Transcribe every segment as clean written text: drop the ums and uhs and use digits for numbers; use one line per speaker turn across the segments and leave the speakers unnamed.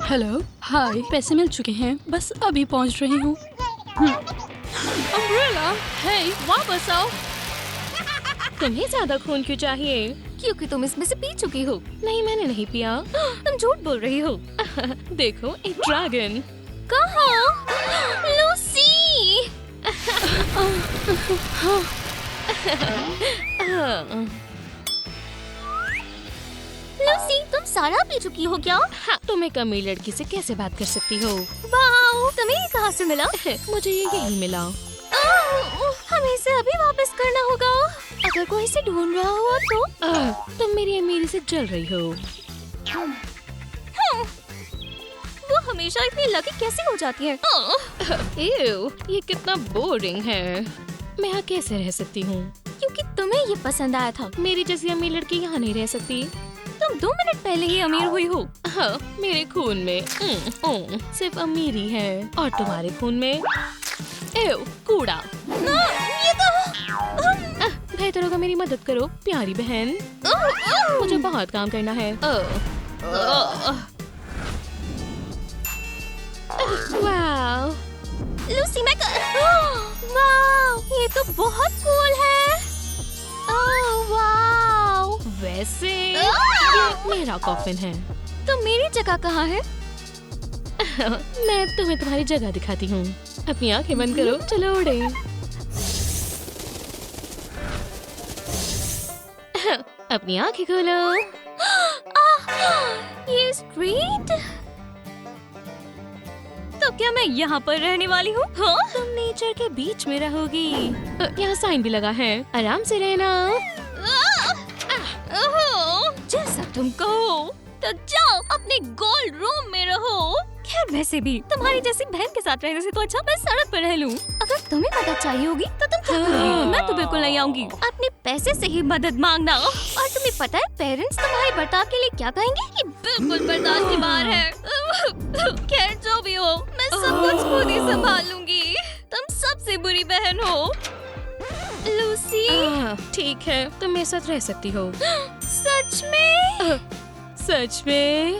Hello, हाय। पैसे मिल चुके हैं, बस अभी पहुंच रही हूँ। अम्ब्रेला, हे, वापस आओ।
तुम्हें ज्यादा खून क्यों चाहिए?
क्योंकि तुम इसमें से पी चुकी हो।
नहीं, मैंने नहीं पिया।
तुम झूठ बोल रही हो।
देखो, एक ड्रैगन।
कहाँ? लूसी! लूसी, तुम सारा पी चुकी हो क्या?
हाँ, तुम एक अमीर लड़की से कैसे बात कर सकती हो?
वाओ, तुम्हें ये कहाँ से मिला?
मुझे ये यही मिला।
हमें इसे अभी वापस करना होगा। अगर कोई इसे ढूंढ रहा हुआ तो?
तुम मेरी अमीरी से जल रही हो।
वो हमेशा इतनी लकी कैसे हो जाती है?
एव, ये कितना बोरिंग है। मैं यहाँ कैसे रह सकती हूँ?
क्योंकि तुम्हें ये पसंद आया था।
मेरी जैसी अमीर लड़की यहाँ नहीं रह सकती।
तुम 2 मिनट पहले ही अमीर हुई हो।
हाँ, मेरे खून में सिर्फ अमीरी है और तुम्हारे खून में एव, कूड़ा।
ये तो
बेहतर होगा मेरी मदद करो, प्यारी बहन। मुझे बहुत काम करना है। वाव,
लूसी, वाव, ये तो बहुत कूल है। ओह वाव।
वैसे ये मेरा कॉफिन है।
तो मेरी जगह कहाँ है?
मैं तुम्हें तुम्हारी जगह दिखाती हूँ। अपनी आंखें बंद करो, चलो उड़े। अपनी आंखें खोलो।
ये स्ट्रीट? तो क्या मैं यहाँ पर रहने वाली हूँ?
तुम नेचर के बीच में रहोगी। यहाँ साइन भी लगा है, आराम से रहना।
जैसा तुम कहो। तो जाओ अपने गोल्ड रूम में रहो। खैर वैसे भी तुम्हारी जैसी बहन के साथ रहने से तो अच्छा मैं सड़क पर रह लूं। अगर तुम्हें मदद चाहिए होगी तो तुम क्या करोगी? मैं तो बिल्कुल नहीं आऊंगी। अपने पैसे से ही मदद मांगना। और तुम्हें पता है पेरेंट्स तुम्हारे बर्ताव के लिए क्या कहेंगे? कि बिल्कुल बर्दाश्त के बाहर है। खैर जो भी हो, मैं सब कुछ खुद ही संभाल लूंगी। तुम सबसे बुरी बहन हो लूसी।
ठीक है, तुम मेरे साथ रह सकती हो।
सच में?
सच में?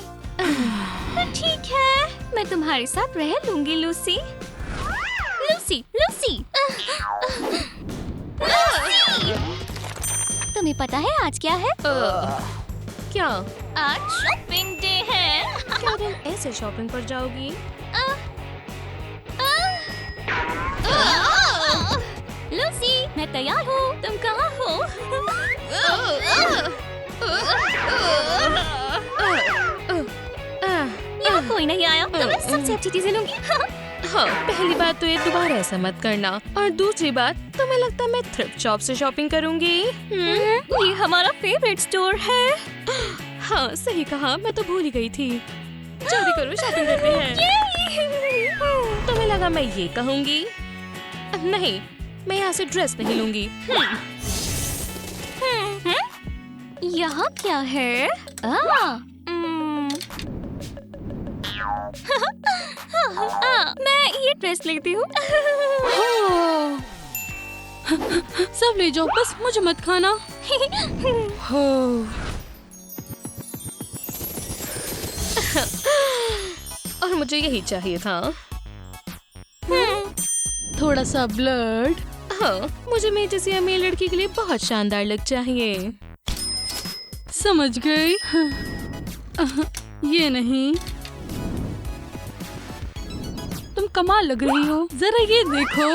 ठीक है, मैं तुम्हारे साथ रह लूंगी लूसी। Lucy, Lucy, Lucy! तुम्हें पता है आज क्या है?
क्या?
आज शॉपिंग डे है।
क्या तुम ऐसे शॉपिंग पर जाओगी?
लूसी, मैं तैयार हूँ। तुम कहाँ हो? यहाँ कोई नहीं आया तो मैं सबसे अच्छी चीजें लूंगी।
हाँ, पहली बात तो ये दोबारा ऐसा मत करना, और दूसरी बात तुम्हें लगता है मैं थ्रिफ्ट शॉप से शॉपिंग करूंगी?
ये हमारा फेवरेट स्टोर है।
हाँ, सही कहा, मैं तो भूल ही गई थी। जल्दी करो, शॉपिंग करते हैं। तुम्हें लगा मैं ये कहूँगी? नहीं, मैं यहाँ से ड्रेस नहीं लूंगी।
यहाँ क्या है? मैं ये ड्रेस लेती हूँ।
सब ले जाओ, बस मुझे मत खाना। हो।
और मुझे यही चाहिए था।
थोड़ा सा ब्लड।
हाँ, मुझे मेरी जैसी अमीर लड़की के लिए बहुत शानदार लुक चाहिए।
समझ गई। ये नहीं। तुम कमाल लग रही हो, जरा ये देखो।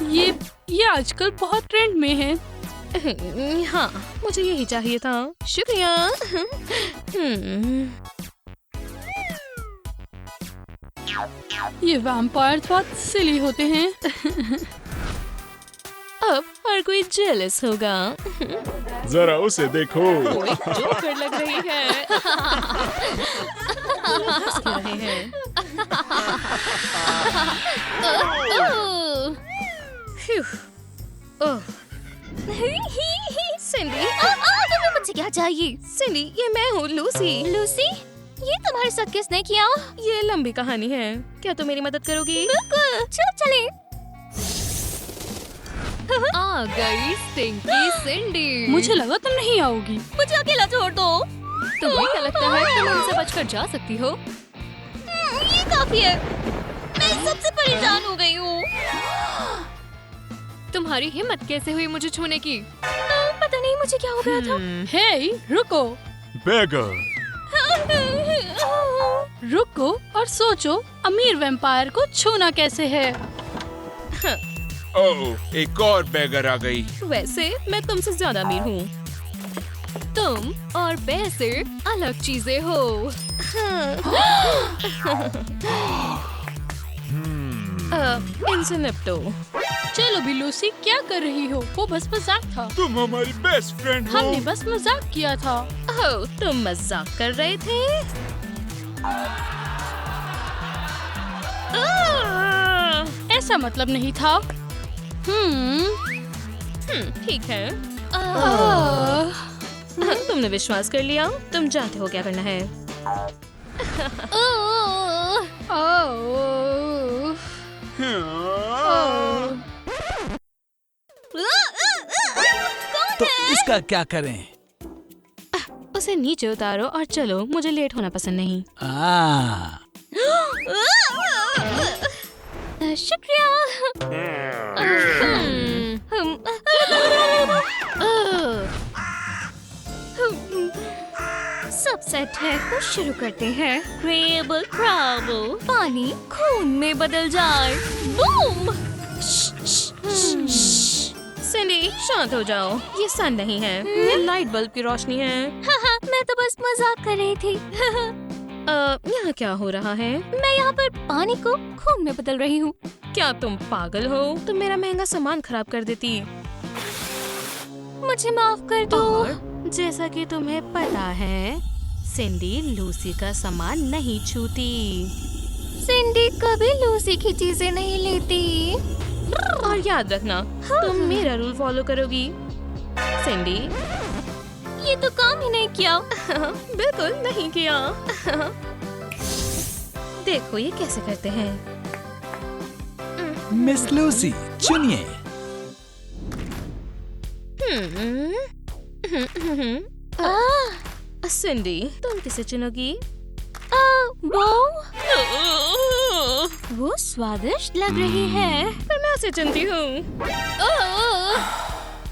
ये आजकल बहुत ट्रेंड में है।
हाँ, मुझे यही चाहिए था। शुक्रिया।
ये वैम्पायर्स बहुत सिली होते हैं।
अब हर कोई जेलस होगा।
जरा उसे देखो।
ओए, जोकर लग रही है। हंस क्यों रहे हैं? सिंडी,
तुम्हें मुझसे क्या चाहिए?
सिंडी, ये मैं हूँ लूसी।
लूसी, ये तुम्हारे साथ किसने किया?
ये लंबी कहानी है, क्या तुम मेरी मदद करोगी?
बिल्कुल, चलो चले।
आ गई स्टिंकी सिंडी।
मुझे लगा तुम नहीं आओगी।
मुझे अकेला छोड़ दो।
तुम्हें क्या लगता है तुम हमसे बचकर जा सकती हो।
ये काफी है। मैं सबसे परेशान हो गई हूँ।
तुम्हारी हिम्मत कैसे हुई मुझे छूने की?
पता नहीं मुझे क्या हो गया था।
हे, रुको
Beggar.
रुको और सोचो, अमीर वैम्पायर को छूना कैसे है।
ओह, एक और बेगर आ गई।
वैसे मैं तुमसे ज्यादा अमीर हूँ। तुम और पैसे अलग चीजें हो। इनसे निपटो।
चलो भी लूसी, क्या कर रही हो? वो बस मजाक था।
तुम हमारी बेस्ट फ्रेंड हो।
हमने बस मजाक किया था।
ओह, तुम मजाक कर रहे थे?
ऐसा मतलब नहीं था।
ठीक है।
आह,
तुमने विश्वास कर लिया। तुम जानते हो क्या करना है।
ओह, ओह।
तो इसका क्या करें?
उसे नीचे उतारो और चलो, मुझे लेट होना पसंद नहीं।
शुक्रिया। सब सेट है तो शुरू करते हैं। क्रेबल क्रैबल, पानी खून में बदल जाए। बूम।
सिंडी, शांत हो जाओ। ये सन नहीं है, ये लाइट बल्ब की रोशनी है।
मैं तो बस मजाक कर रही थी।
यहाँ क्या हो रहा है?
मैं यहाँ पर पानी को खून में बदल रही हूँ।
क्या तुम पागल हो? तुम मेरा महंगा सामान खराब कर देती।
मुझे माफ कर दो।
और जैसा कि तुम्हें पता है, सिंडी लूसी का सामान नहीं छूती।
सिंडी कभी लूसी की चीजें नहीं लेती।
और याद रखना, तुम मेरा रूल फॉलो करोगी। सिंडी,
ये तो काम ही नहीं किया।
बिल्कुल नहीं किया। देखो ये कैसे करते हैं।
मिस लूसी, चुनिए।
सिंडी, तुम किसे चुनोगी?
वो स्वादिष्ट लग रही है।
पर मैं उसे चुनती हूँ।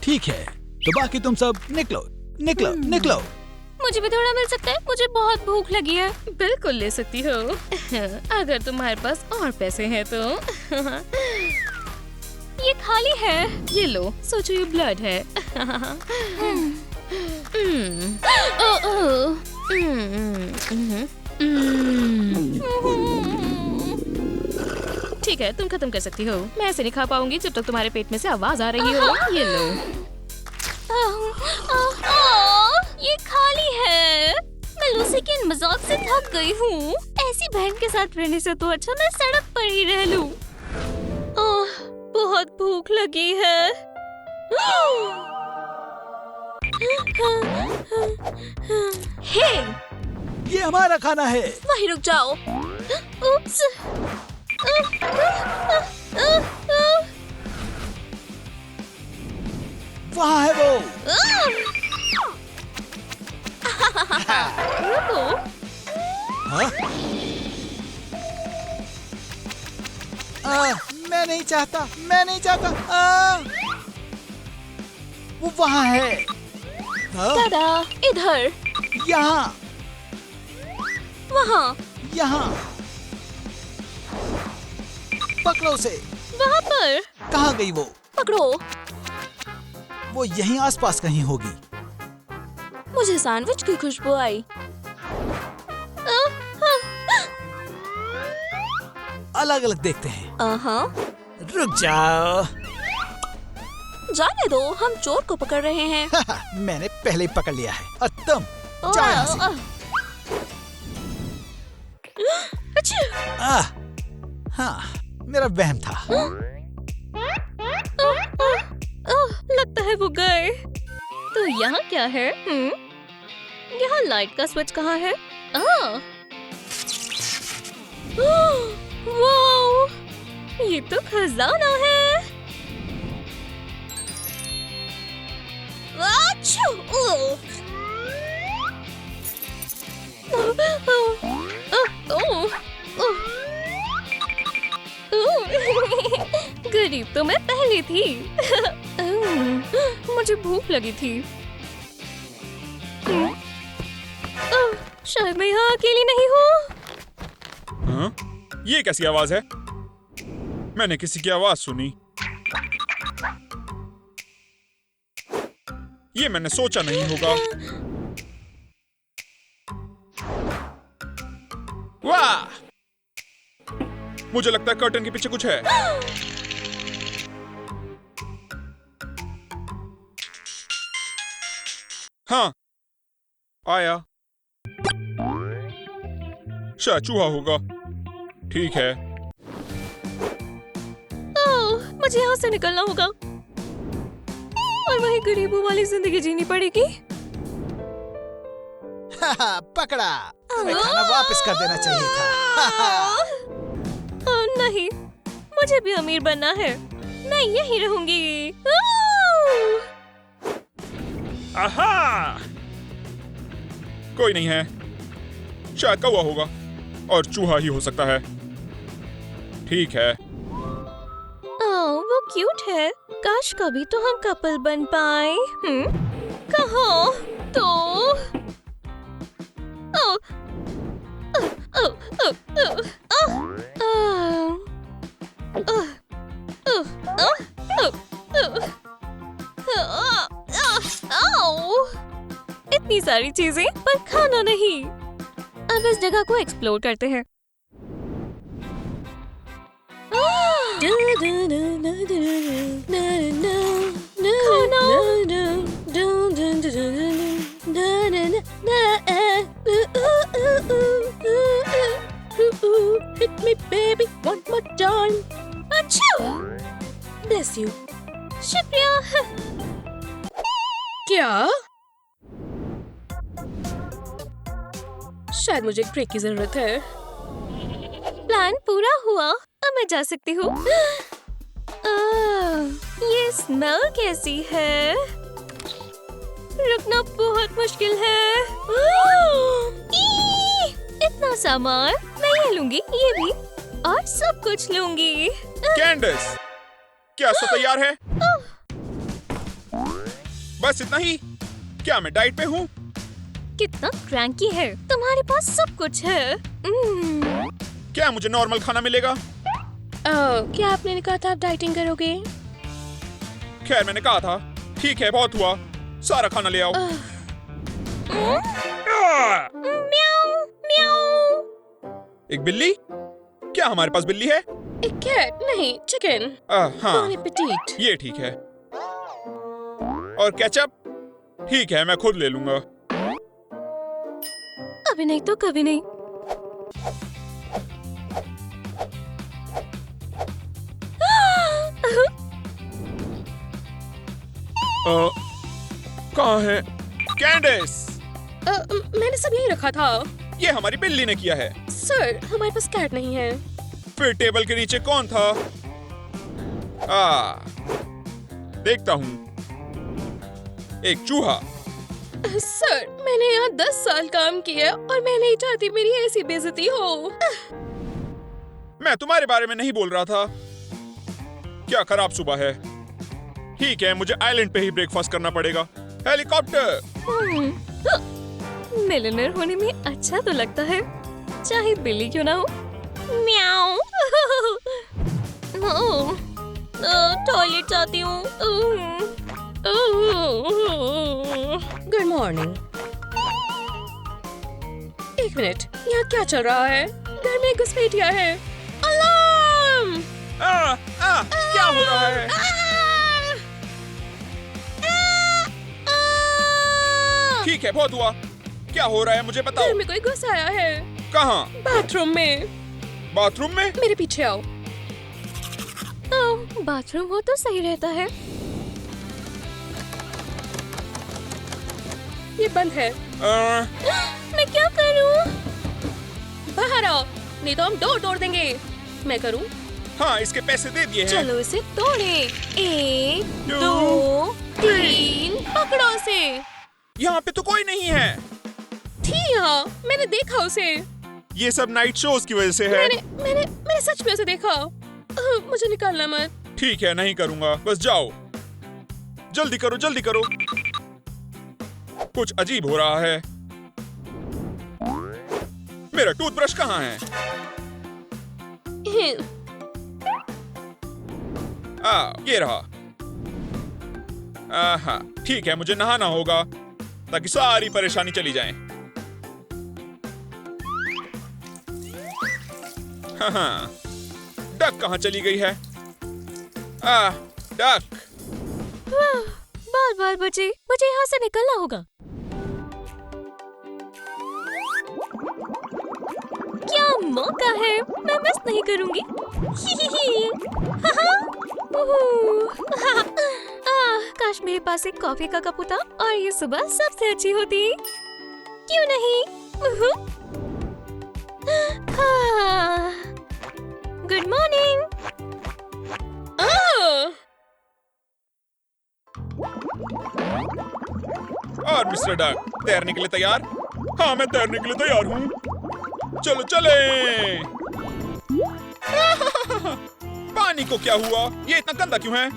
ठीक है, तो बाकी तुम सब निकलो, निकलो, निकलो।
मुझे भी थोड़ा मिल सकता है? मुझे बहुत भूख लगी है।
बिल्कुल ले सकती हो, अगर तुम्हारे पास और पैसे हैं तो।
ये खाली है।
ये लो, सोचो ये ब्लड है। ठीक है, तुम खत्म कर सकती हो। मैं ऐसे नहीं खा पाऊंगी जब तक तुम्हारे पेट में से आवाज आ रही हो। ये लो।
ये खाली है। मैं लूसी के इन मजाक से थक गई हूँ। ऐसी बहन के साथ रहने से तो अच्छा मैं सड़क पर ही रह लूं। बहुत भूख लगी है। हे,
ये हमारा खाना है।
वहीं रुक जाओ। उप्स।
वहाँ है वो।
रुको।
हाँ? मैं नहीं चाहता, मैं नहीं चाहता। वो वहाँ है।
दादा, इधर।
यहाँ,
वहाँ।
यहाँ। पकड़ो उसे।
वहाँ पर।
कहाँ गई वो?
पकड़ो।
वो यहीं आसपास कहीं होगी।
मुझे सैंडविच की खुशबू आई।
अलग अलग देखते हैं। रुक जाओ।
जाने दो, हम चोर को पकड़ रहे हैं।
मैंने पहले ही पकड़ लिया है और तुम जाओ यहाँ से। हाँ, मेरा वहम था।
लगता है वो गए। तो यहाँ क्या है? यहाँ लाइट का स्विच कहाँ है? वाओ, ये तो खजाना है। आच्छू!
करीब तो मैं पहले थी। मुझे भूख लगी थी। शायद मैं यहाँ अकेली नहीं हूँ।
हाँ? ये कैसी आवाज है? मैंने किसी की आवाज सुनी। ये मैंने सोचा नहीं होगा। वाह! मुझे लगता है कर्टन के पीछे कुछ है। हाँ, आया। शायद चूहा होगा। ठीक है।
मुझे यहाँ से निकलना होगा और वही गरीबों वाली जिंदगी जीनी पड़ेगी।
पकड़ा। तुम्हें खाना वापस कर देना चाहिए था।
नहीं, मुझे भी अमीर बनना है। मैं यहीं रहूंगी।
आहा! कोई नहीं है। शायद कौवा होगा और चूहा ही हो सकता है। ठीक है।
वो क्यूट है। काश कभी तो हम कपल बन पाए। कहाँ? तो इतनी सारी चीजें पर खाना नहीं। अब इस जगह को एक्सप्लोर करते हैं। Hit me baby one more time. Achoo! Bless you. शुक्रिया। क्या? शायद मुझे क्रेक की जरूरत है। प्लान पूरा हुआ। अब मैं जा सकती हूँ। ये स्मेल कैसी है? रुकना बहुत मुश्किल है। इतना सामान मैं ये लूंगी, ये भी और सब कुछ लूंगी।
कैंडिस, क्या सब तैयार है? बस इतना ही? क्या मैं डाइट पे हूँ?
कितना क्रैंकी है। तुम्हारे पास सब कुछ है।
क्या मुझे नॉर्मल खाना मिलेगा?
क्या आपने कहा था आप डाइटिंग करोगे?
खैर मैंने कहा था। ठीक है, बहुत हुआ। सारा खाना ले आओ।
म्याऊ म्याऊ।
एक बिल्ली? क्या हमारे पास बिल्ली है?
एक कैट नहीं, चिकन।
हाँ,
पेटीट।
ये ठीक है। और केचप? ठीक है, मैं खुद ले लूंगा।
अभी नहीं तो कभी नहीं।
कहाँ है? कैंडिस!
मैंने सब यही रखा था।
ये हमारी बिल्ली ने किया है।
सर, हमारे पास कैट नहीं है।
फिर टेबल के नीचे कौन था? देखता हूँ। एक चूहा।
सर, मैंने यहाँ 10 साल काम किया और मैं नहीं चाहती मेरी ऐसी बेइज्जती हो।
मैं तुम्हारे बारे में नहीं बोल रहा था। क्या खराब सुबह है। ठीक है, मुझे आइलैंड पे ही ब्रेकफास्ट करना पड़ेगा। हेलीकॉप्टर!
मिलियनेयर होने में अच्छा तो लगता है, चाहे बिल्ली क्यों ना हो। म्याऊ। टॉयलेट जाती हूँ। Good morning. एक मिनट, यहाँ क्या चल रहा है? घर में घुसपैठिया है। अलार्म!
क्या हो रहा है? ठीक है, बहुत हुआ। क्या हो रहा है मुझे बताओ।
घर में कोई घुस आया है।
कहाँ?
बाथरूम में।
बाथरूम में?
मेरे पीछे आओ। बाथरूम हो तो सही रहता है। ये बंद है। मैं क्या करूं? बाहर आओ, नहीं तो हम डोर तोड़ देंगे। मैं करूं?
हाँ, इसके पैसे दे दिए हैं।
चलो इसे तोड़े। 1 2 3 पकड़ो उसे।
यहाँ पे तो कोई नहीं है।
थी यहाँ, मैंने देखा उसे।
ये सब नाइट शोज की वजह से है।
मैंने सच में उसे देखा। मुझे निकालना मत।
ठीक है, नहीं करूंगा, बस जाओ। जल्दी करो, जल्दी करो। कुछ अजीब हो रहा है। मेरा टूथब्रश कहाँ है? ये रहा। आहा, ठीक है, मुझे नहाना होगा ताकि सारी परेशानी चली जाए। हाँ, डक कहाँ चली गई है? डक।
बार बार बचे, मुझे यहाँ से निकलना होगा। क्या मौका है, मैं मिस नहीं करूंगी। काश मेरे पास एक कॉफी का कप होता और ये सुबह सबसे अच्छी होती। क्यों नहीं? Good morning.
और मिस्टर डक, तैरने के लिए तैयार? हाँ, मैं तैरने के लिए तैयार हूँ। चलो चले। पानी को क्या हुआ? ये इतना गंदा क्यों है?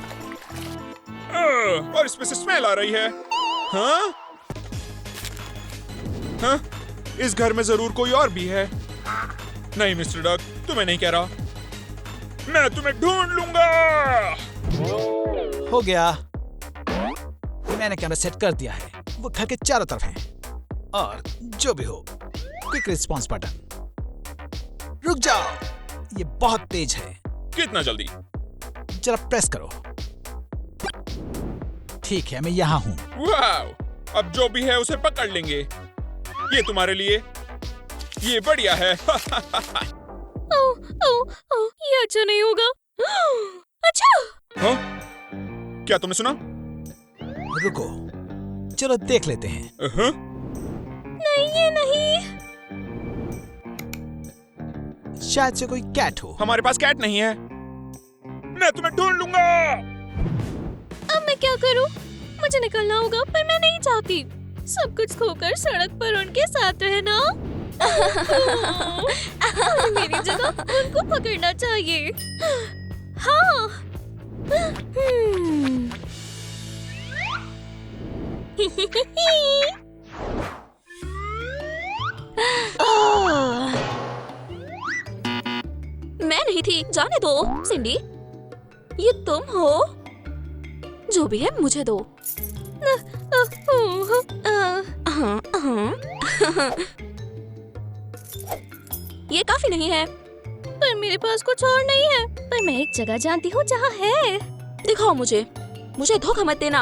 और इसमें से स्मेल आ रही है। हाँ? हाँ? इस घर में जरूर कोई और भी है। नहीं मिस्टर डक, तुम्हें नहीं कह रहा। मैं तुम्हें ढूंढ लूंगा।
हो गया। मैंने कैमरा सेट कर दिया है। वो घर के चारों तरफ है। और जो भी हो, क्विक रिस्पॉन्स बटन। रुक जाओ, ये बहुत तेज है।
कितना जल्दी?
जरा प्रेस करो। ठीक है, मैं यहाँ हूँ।
वाव! अब जो भी है उसे पकड़ लेंगे। ये तुम्हारे लिए। ये बढ़िया है।
ये अच्छा नहीं होगा। अच्छा।
हाँ? क्या तुमने सुना?
रुको, चलो देख लेते हैं।
नहीं, ये नहीं।
शायद से कोई कैट हो।
हमारे पास कैट नहीं है। मैं तुम्हें ढूंढ लूंगा।
अब मैं क्या करूं? मुझे निकलना होगा, पर मैं नहीं चाहती सब कुछ खोकर सड़क पर उनके साथ रहना। मेरी जगह उनको पकड़ना चाहिए। हाँ।
मैं नहीं थी, जाने दो। सिंडी, ये तुम हो? जो भी है मुझे दो। ये काफी नहीं है।
पर मेरे पास कुछ और नहीं है। पर मैं एक जगह जानती हूँ जहाँ है।
दिखाओ मुझे धोखा मत देना।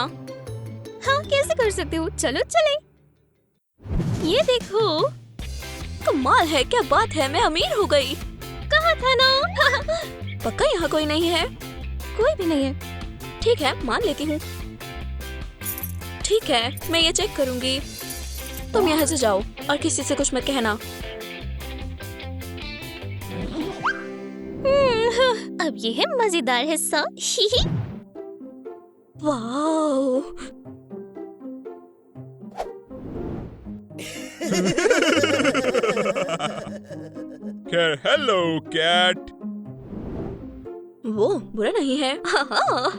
हाँ, कैसे कर सकते हो? चलो चले। ये देखो।
कमाल है, क्या बात है, मैं अमीर हो गई।
कहा था ना।
पक्का यहाँ कोई नहीं है?
कोई भी नहीं है।
ठीक है, मान लेती हूँ। ठीक है, मैं ये चेक करूंगी। तुम यहाँ से जाओ और किसी से कुछ मत कहना।
अब ये है मजेदार हिस्सा।
वाओ!
खैर, हेलो कैट।
वो बुरा नहीं है। हाँ।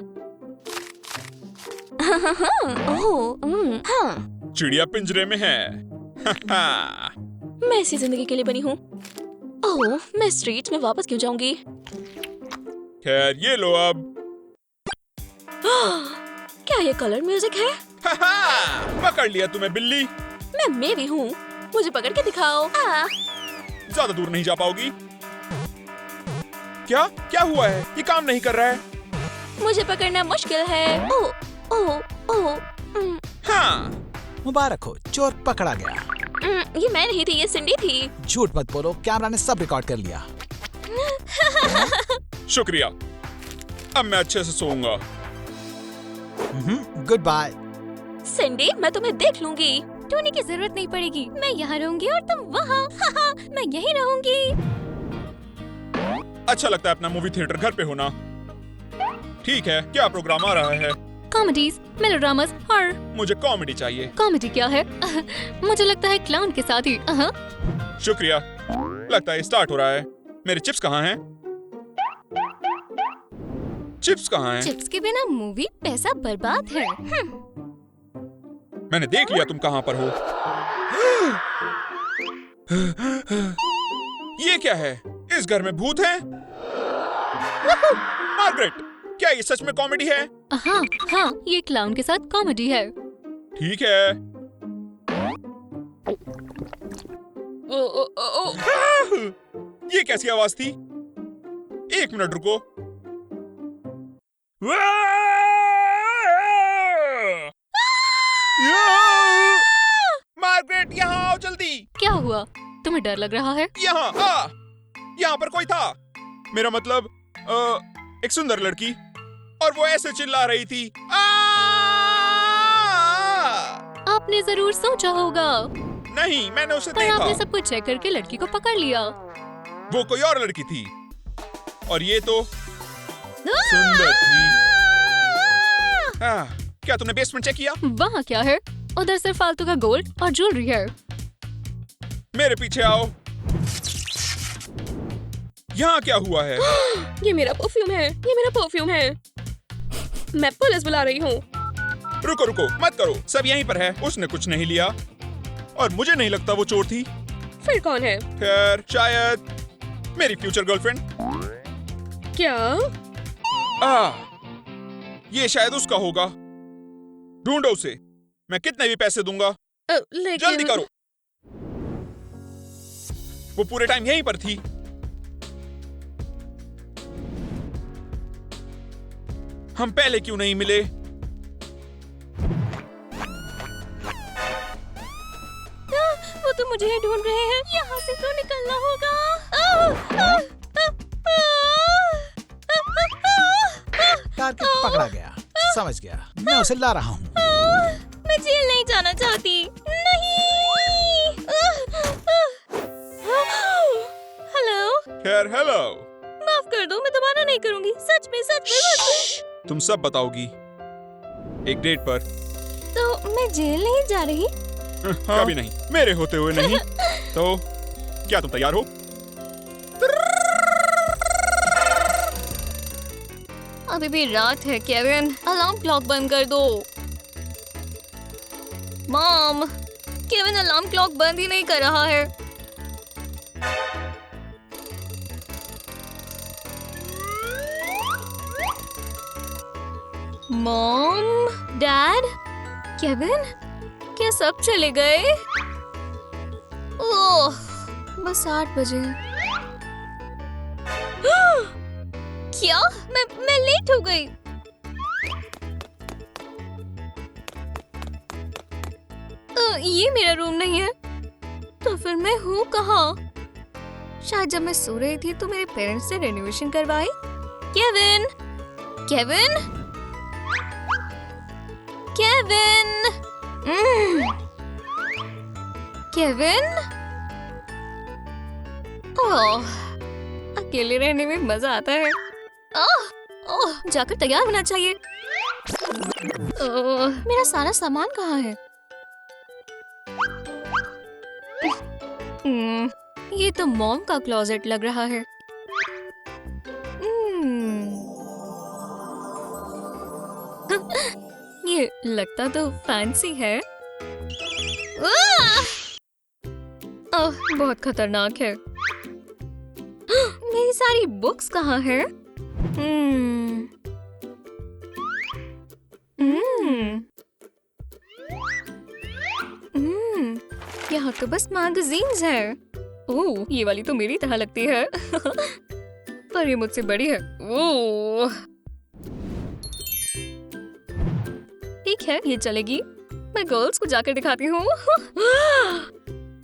चिड़िया पिंजरे में है।
मैं इसी जिंदगी के लिए बनी हूँ। ओह, मैं स्ट्रीट में वापस क्यों जाऊंगी?
खैर, ये लो अब।
क्या ये कलर म्यूजिक है?
पकड़ लिया तुम्हें बिल्ली।
मैं मेरी हूँ, मुझे पकड़ के दिखाओ।
ज्यादा दूर नहीं जा पाओगी। क्या क्या हुआ है? ये काम नहीं कर रहा है।
मुझे पकड़ना मुश्किल है। ओह ओह ओह।
हाँ।
मुबारक हो, चोर पकड़ा गया।
ये मैं नहीं थी, ये सिंडी थी।
झूठ मत बोलो, कैमरा ने सब रिकॉर्ड कर लिया।
शुक्रिया। अब मैं अच्छे से सोऊंगा।
Good bye.
सिंडी, मैं तुम्हें देख लूंगी।
ढूंढने की जरूरत नहीं पड़ेगी। मैं यहाँ रहूंगी और तुम वहाँ। मैं यहीं रहूंगी।
अच्छा लगता है अपना मूवी थिएटर घर पे होना। ठीक है, क्या प्रोग्राम आ रहा है?
कॉमेडीज, मेलोड्रामास और
मुझे कॉमेडी चाहिए।
कॉमेडी क्या है? मुझे लगता है क्लाउन के साथ ही।
शुक्रिया। लगता है स्टार्ट हो रहा है। मेरे चिप्स कहाँ हैं? चिप्स कहाँ हैं?
चिप्स के बिना मूवी पैसा बर्बाद है।
मैंने देख लिया तुम कहाँ पर हो। ये क्या है? इस घर में भूत हैं? मार्गरेट, क्या ये सच में कॉमेडी है?
हाँ हाँ, ये क्लाउन के साथ कॉमेडी है।
ठीक है। ये कैसी आवाज थी? एक मिनट रुको। मार्गरेट, यहाँ आओ जल्दी।
क्या हुआ? तुम्हें डर लग रहा है?
यहाँ पर कोई था। मेरा मतलब एक सुंदर लड़की, और वो ऐसे चिल्ला रही थी।
आपने जरूर सोचा होगा,
नहीं, मैंने उसे
पर
देखा।
आपने सब कुछ चेक करके लड़की को पकड़ लिया।
वो कोई और लड़की थी, और ये तो सुंदर थी। क्या तुमने बेसमेंट चेक किया?
वहाँ क्या है? उधर सिर्फ फालतू का गोल्ड और ज्वेलरी है।
मेरे पीछे आओ। यहाँ क्या हुआ है?
ये मेरा परफ्यूम है, ये मेरा परफ्यूम है। मैं पुलिस बुला रही हूँ।
रुको रुको, मत करो, सब यहीं पर है। उसने कुछ नहीं लिया, और मुझे नहीं लगता वो चोर थी।
फिर कौन है?
खैर, शायद मेरी फ्यूचर गर्लफ्रेंड।
क्या?
ये शायद उसका होगा। ढूंढो उसे, मैं कितने भी पैसे दूंगा।
लेकिन
जल्दी करो। वो पूरे टाइम यहीं पर थी। हम पहले क्यों नहीं मिले?
वो तो मुझे ही ढूंढ रहे हैं। यहाँ से तो निकलना होगा।
टारगेट पकड़ा गया। समझ गया, मैं उसे ला रहा हूँ।
मैं जेल नहीं जाना चाहती। नहीं। हेलो।
खैर, हेलो।
माफ कर दो, मैं दोबारा नहीं करूंगी। सच में
तुम सब बताओगी एक डेट पर।
तो मैं जेल नहीं जा रही।
कभी नहीं, मेरे होते हुए नहीं। तो क्या तुम तैयार हो?
अभी भी रात है केविन, अलार्म क्लॉक बंद कर दो। मॉम, केविन अलार्म क्लॉक बंद ही नहीं कर रहा है। मॉम, डैड, केविन, क्या सब चले गए? ओह, बस 8 बजे। क्या? मैं लेट हो गई। ये मेरा रूम नहीं है, तो फिर मैं हूँ कहाँ? शायद जब मैं सो रही थी तो मेरे पेरेंट्स ने रेनोवेशन करवाई। Kevin, Kevin, Kevin, Kevin. Oh, अकेले रहने में मजा आता है। ओह, जाकर तैयार होना चाहिए। मेरा सारा सामान कहाँ है? ये तो मॉम का क्लोजेट लग रहा है। ये लगता तो फैंसी है। ओह, बहुत खतरनाक है। मेरी सारी बुक्स कहाँ है? यहाँ तो बस मैगजीन्स है। ओह, ये वाली तो मेरी तरह लगती है। पर ये मुझसे बड़ी है। ओह, ठीक है, ये चलेगी। मैं गर्ल्स को जाकर दिखाती हूँ।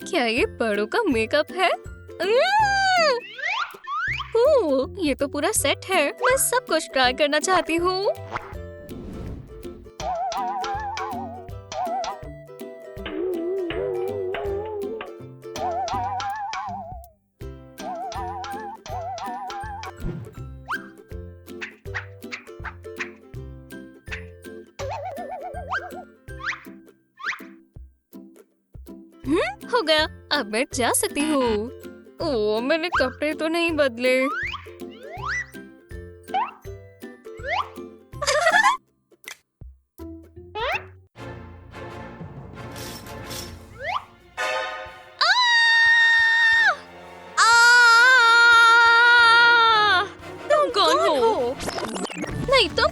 क्या ये बड़ों का मेकअप है? ओह, ये तो पूरा सेट है। मैं सब कुछ ट्राई करना चाहती हूँ। हो गया, अब मैं जा सकती हूँ। ओह, मैंने कपड़े तो नहीं बदले।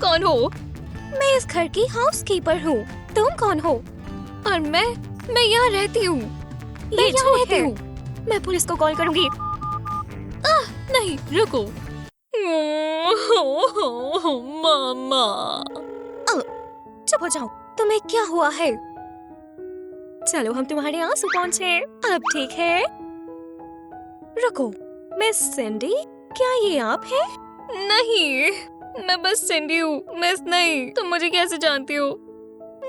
कौन हो? मैं इस घर की हाउसकीपर हूँ। तुम कौन हो? और मैं यहाँ रहती हूँ। मैं यहाँ रहती हूँ। मैं पुलिस को कॉल करूँगी।
नहीं, रुको।
मामा, चुप हो जाओ। तुम्हें क्या हुआ है? चलो हम तुम्हारे आंसू पहुँचे। अब ठीक है। रुको, मिस सिंडी, क्या ये आप हैं? नहीं, मैं बस सिंडी हूँ, मिस नहीं। तुम मुझे कैसे जानती हो?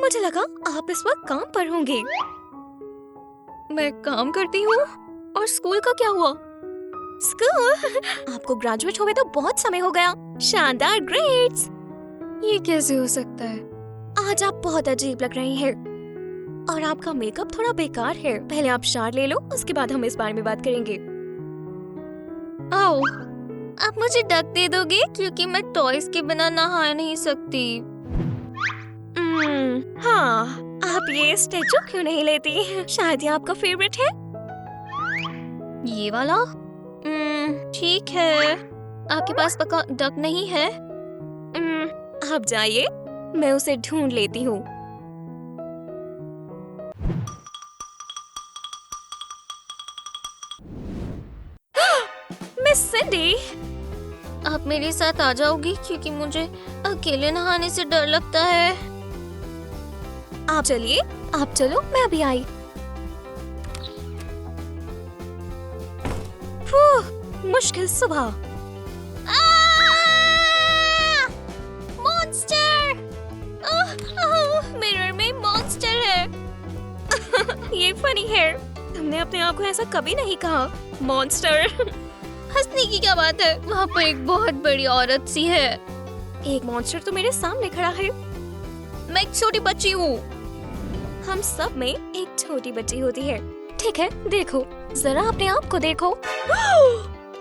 मुझे लगा आप इस वक्त काम पर होंगे। मैं काम करती हूँ? और स्कूल का क्या हुआ? स्कूल? आपको ग्रेजुएट हुए तो बहुत समय हो गया। शानदार ग्रेड्स। ये कैसे हो सकता है? आज आप बहुत अजीब लग रही हैं। और आपका मेकअप थोड़ा बेकार है। पहले आप शावर ले लो, उसके बाद हम इस बारे में बात करेंगे। आओ, आप मुझे डक दे दोगे क्योंकि मैं टॉयज के बिना नहा नहीं सकती। हाँ, आप ये स्टैचू क्यों नहीं लेती? शायद ये आपका फेवरेट है। ये वाला? ठीक है। आपके पास पक्का डक नहीं है? आप जाइए, मैं उसे ढूंढ लेती हूँ। मिस सिंडी, आप मेरे साथ आ जाओगी क्योंकि मुझे अकेले नहाने से डर लगता है। आप चलिए, आप चलो, मैं अभी आई। मुश्किल सुबह। मॉन्स्टर! मिरर में मॉन्स्टर है। ये फनी है। तुमने अपने आप को ऐसा कभी नहीं कहा। मॉन्स्टर। हंसने की क्या बात है? वहाँ पर एक बहुत बड़ी औरत सी है। एक मॉन्स्टर तो मेरे सामने खड़ा है। मैं एक छोटी बच्ची हूँ। हम सब में एक छोटी बच्ची होती है। ठीक है, देखो, जरा अपने आप को देखो।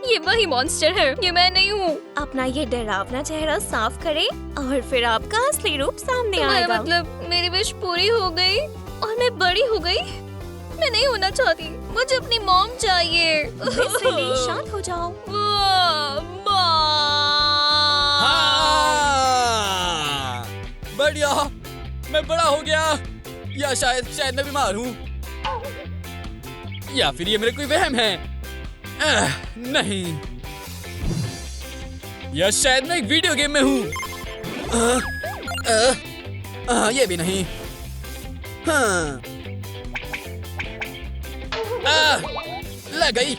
ये वही मॉन्स्टर है, ये मैं नहीं हूँ। अपना ये डरावना चेहरा साफ करे और फिर आपका असली रूप सामने आएगा। मतलब मेरी विश पूरी हो गई और मैं बड़ी हो गई। मैं नहीं होना चाहती, मुझे अपनी मॉम चाहिए। शांत हो जाओ।
हाँ, बढ़िया, मैं बड़ा हो गया। या शायद मैं बीमार हूँ, या फिर ये मेरे कोई वहम है। नहीं, या शायद मैं एक वीडियो गेम में हूँ। ये भी नहीं। हाँ, लग गई।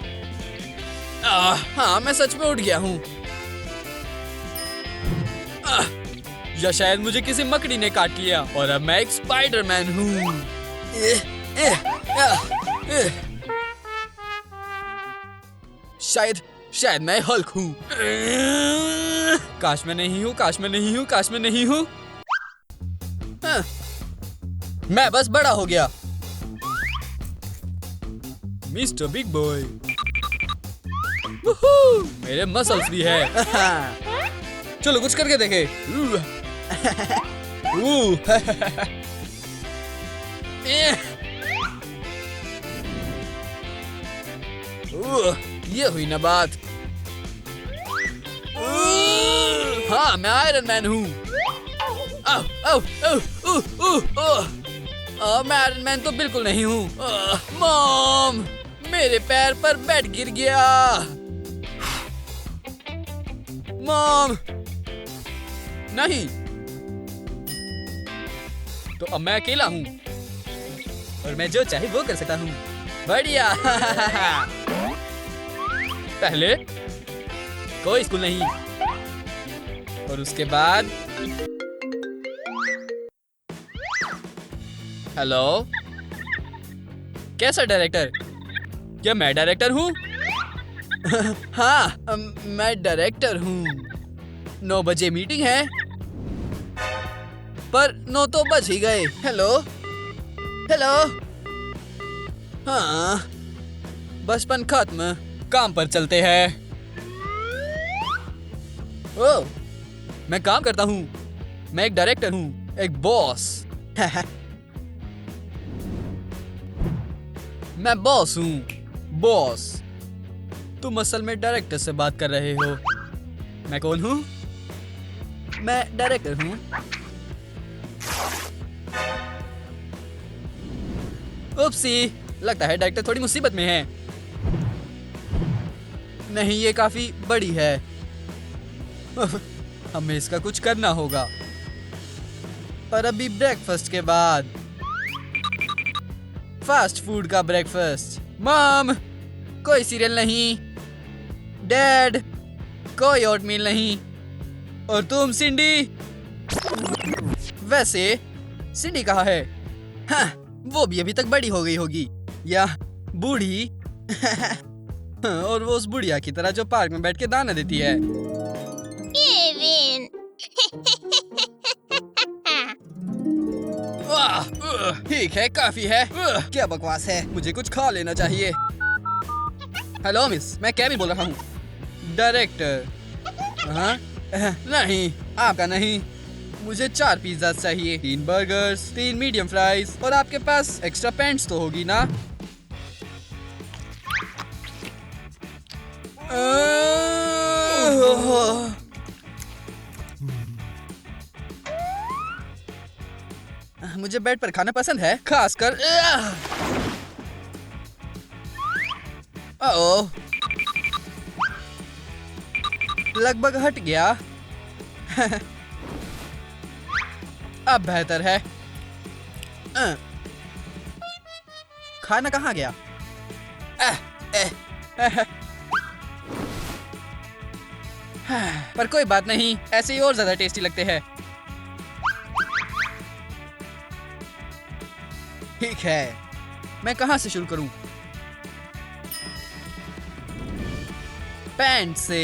हाँ, मैं सच में उठ गया हूँ। या शायद मुझे किसी मकड़ी ने काट लिया और अब मैं एक स्पाइडरमैन हूँ। शायद मैं हल्क हूँ। काश मैं नहीं हूँ, काश मैं नहीं हूँ, काश मैं नहीं हूँ। मैं बस बड़ा हो गया। Mister big boy. मेरे मसल्स भी है। चलो कुछ करके देखे। ये हुई ना बात। हाँ, मैं आयरन मैन हूँ। मैं आयरन मैन तो बिल्कुल नहीं हूँ। मॉम, मेरे पैर पर बेड गिर गया। मॉम, नहीं, तो अब मैं अकेला हूँ और मैं जो चाहे वो कर सकता हूँ। बढ़िया। पहले कोई स्कूल नहीं, और उसके बाद हेलो, कैसा डायरेक्टर? क्या मैं डायरेक्टर हूँ? हाँ, मैं डायरेक्टर हूँ। 9 बजे मीटिंग है, पर 9 तो बज ही गए। Hello, hello. हाँ, बचपन खत्म, काम पर चलते हैं। ओह, मैं काम करता हूँ। मैं एक डायरेक्टर हूँ, एक बॉस। मैं बॉस हूँ, बॉस। तुम असल में डायरेक्टर से बात कर रहे हो। मैं कौन हूँ? मैं डायरेक्टर हूँ। उपसी, लगता है डायरेक्टर थोड़ी मुसीबत में है। नहीं, ये काफी बड़ी है। हमें इसका कुछ करना होगा। पर अभी ब्रेकफास्ट के बाद, फास्ट फूड का ब्रेकफास्ट। मॉम, कोई सीरियल नहीं। डैड, कोई ओटमील नहीं। और तुम सिंडी? वैसे सिंडी कहाँ है? हाँ, वो भी अभी तक बड़ी हो गई होगी या बूढ़ी। और वो उस बुढ़िया की तरह जो पार्क में बैठ के दाना देती है।
केविन।
ठीक है, काफी है। क्या बकवास है, मुझे कुछ खा लेना चाहिए। हेलो मिस, मैं केविन बोल रहा हूँ। डायरेक्टर? हाँ? नहीं, आपका नहीं। मुझे 4 पिज्जा चाहिए, 3 बर्गर्स, 3 मीडियम फ्राइज, और आपके पास एक्स्ट्रा पैंट्स तो होगी ना? मुझे बेड पर खाना पसंद है, खासकर ओह, लगभग हट गया। अब बेहतर है। खाना कहाँ गया? पर कोई बात नहीं, ऐसे ही और ज्यादा टेस्टी लगते हैं। ठीक है, मैं कहाँ से शुरू करूं? पैंट से।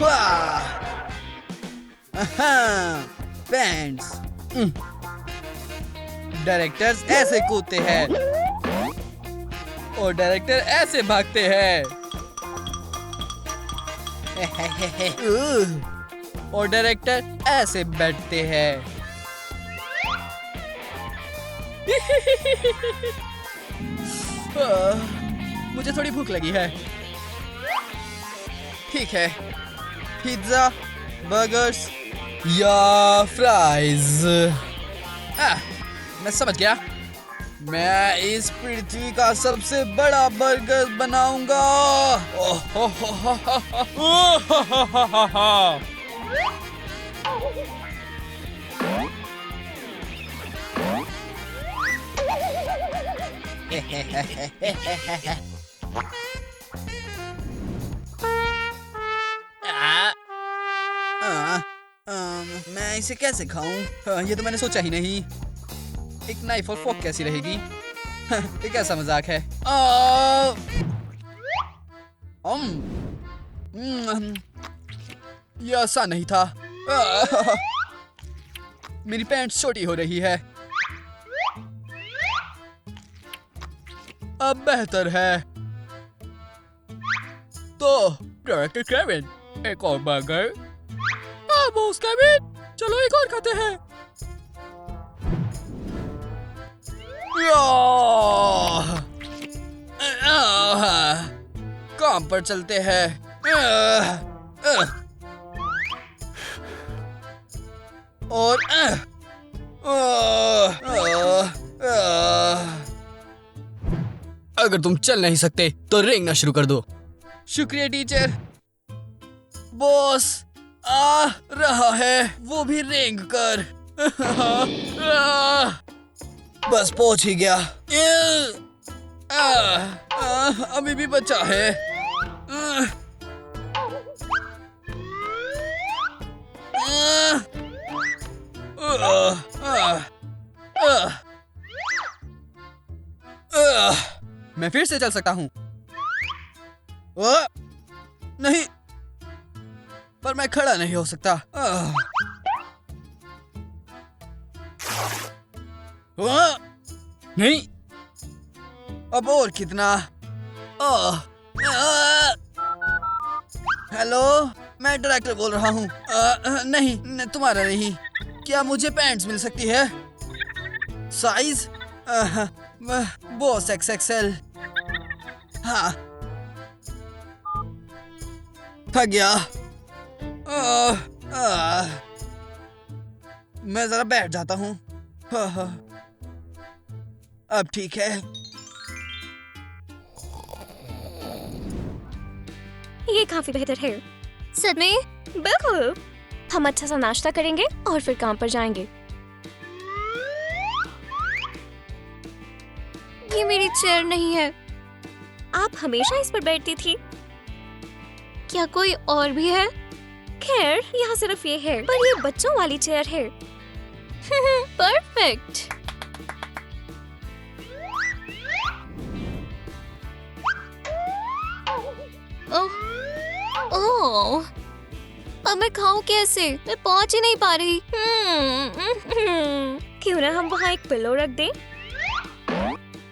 वाह! पैंट्स। डायरेक्टर्स ऐसे कूदते हैं और डायरेक्टर ऐसे भागते हैं। और डायरेक्टर ऐसे बैठते हैं। मुझे थोड़ी भूख लगी है। ठीक है, पिज्जा, बर्गर्स या फ्राइज। मैं समझ गया। मैं इस पृथ्वी का सबसे बड़ा बर्गर बनाऊंगा। मैं इसे कैसे खाऊं? ये तो मैंने सोचा ही नहीं। एक नाइफ और फोक कैसी रहेगी? ये कैसा मजाक है? ये आसान नहीं था। मेरी पैंट छोटी हो रही है। अब बेहतर है। तो डायरेक्टर केविन, एक और बर्गर। बॉस केविन, चलो एक और खाते हैं। काम पर चलते हैं। और अगर तुम चल नहीं सकते तो रेंगना शुरू कर दो। शुक्रिया टीचर। बॉस आ रहा है, वो भी रेंग कर। बस पहुंच ही गया। अभी भी बचा है। मैं फिर से चल सकता हूँ। नहीं, पर मैं खड़ा नहीं हो सकता। नहीं, अब और कितना? हेलो, मैं डायरेक्टर बोल रहा हूँ। नहीं, तुम्हारा नहीं। क्या मुझे पैंट्स मिल सकती है? Size boss XXL। हाँ, थक गया। मैं जरा बैठ जाता हूँ। अब ठीक है।
ये काफी बेहतर है। सच में? बिल्कुल। हम अच्छा सा नाश्ता करेंगे और फिर काम पर जाएंगे। ये मेरी चेयर नहीं है। आप हमेशा इस पर बैठती थी। क्या कोई और भी है? खैर, यहाँ सिर्फ ये है, पर ये बच्चों वाली चेयर है। परफेक्ट। ओह, अब मैं खाऊं कैसे? मैं पहुंच ही नहीं पा रही। क्यों ना हम वहाँ एक पिलो रख दें?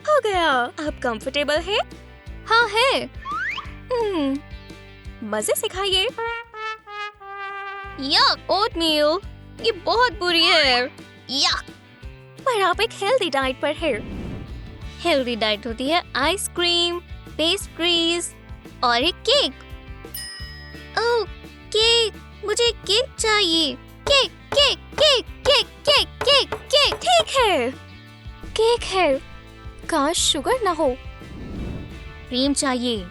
हो गया। आप कंफर्टेबल है? हाँ है। मजे से खाइए। यक, ओटमील, ये बहुत बुरी है। यक। पर आप एक हेल्दी डाइट पर है। हेल्दी डाइट होती है आइसक्रीम, पेस्ट्रीज और एक केक। ओह, केक, मुझे केक चाहिए। Cake, cake, cake, cake, cake, cake, cake. ठीक है, केक है। काश शुगर ना हो। क्रीम चाहिए,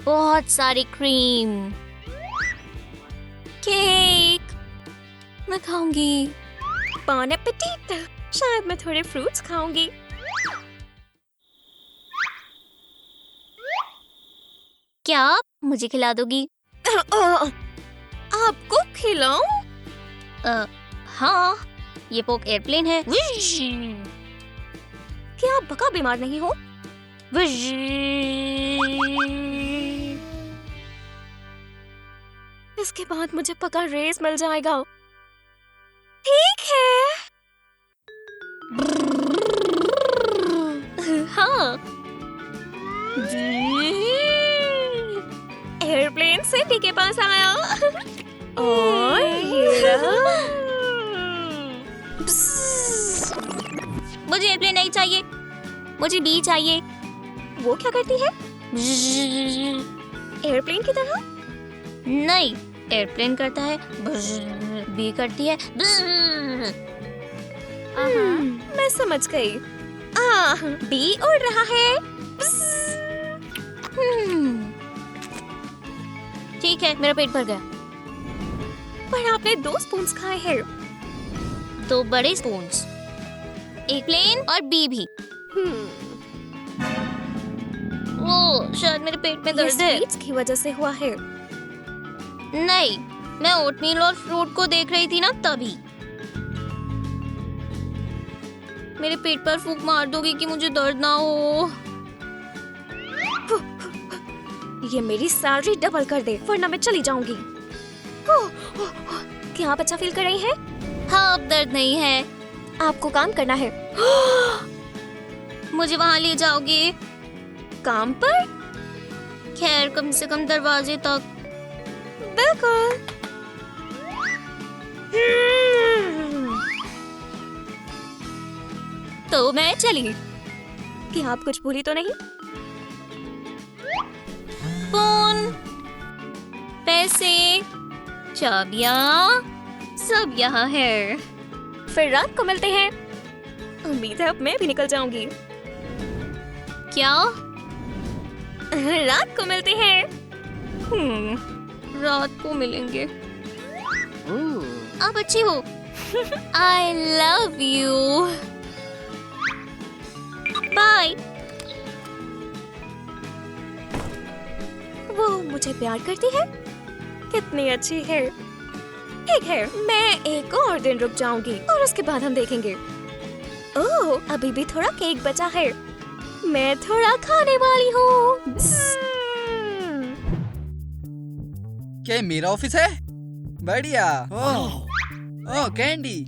बहुत सारी क्रीम। केक मैं खाऊंगी। बॉन एपेटिट। शायद मैं थोड़े फ्रूट्स खाऊंगी। क्या आप मुझे खिला दोगी? आपको खिलाऊं? हाँ, ये पोक एयरप्लेन है। क्या आप बका बीमार नहीं हो? इसके बाद मुझे पका रेस मिल जाएगा। ठीक है। हाँ। एयरप्लेन सिटी के पास आया और ये रहा। मुझे एयरप्लेन नहीं चाहिए, मुझे बी चाहिए। वो क्या करती है? एयरप्लेन की तरह? नहीं, एयरप्लेन करता है बी करती है। मैं समझ गई। बी उड़ रहा है। ठीक है, मेरा पेट भर गया। पर आपने 2 स्पून्स खाए हैं। 2 बड़े स्पून्स, एक प्लेन और बी भी। ओह, शायद मेरे पेट में दर्द है। स्वीट्स की वजह से हुआ है। नहीं, मैं ओटमील और फ्रूट को देख रही थी ना, तभी। मेरे पेट पर फूंक मार दोगी कि मुझे दर्द ना हो। ये मेरी सैलरी डबल कर दे, वरना मैं चली जाऊंगी। क्या आप अच्छा फील कर रही हैं? हाँ, अब दर्द नहीं है। आपको काम करना है। मुझे वहाँ ले जाओगे? काम पर? खैर, कम से कम दरवाजे तक। बिल्कुल। तो मैं चली। क्या आप कुछ भूली तो नहीं? फोन, पैसे, चाबियाँ, सब यहाँ है। फिर रात को मिलते हैं। उम्मीद है अब मैं भी निकल जाऊंगी। क्या? रात को मिलते हैं। रात को मिलेंगे। आप अच्छी हो। I love you. बाय। वो मुझे प्यार करती है? कितनी अच्छी है। ठीक है, मैं एक और दिन रुक जाऊंगी और उसके बाद हम देखेंगे। ओह, अभी भी थोड़ा केक बचा है। मैं थोड़ा खाने वाली हूँ।
क्या ये मेरा ऑफिस है? बढ़िया। ओह, कैंडी।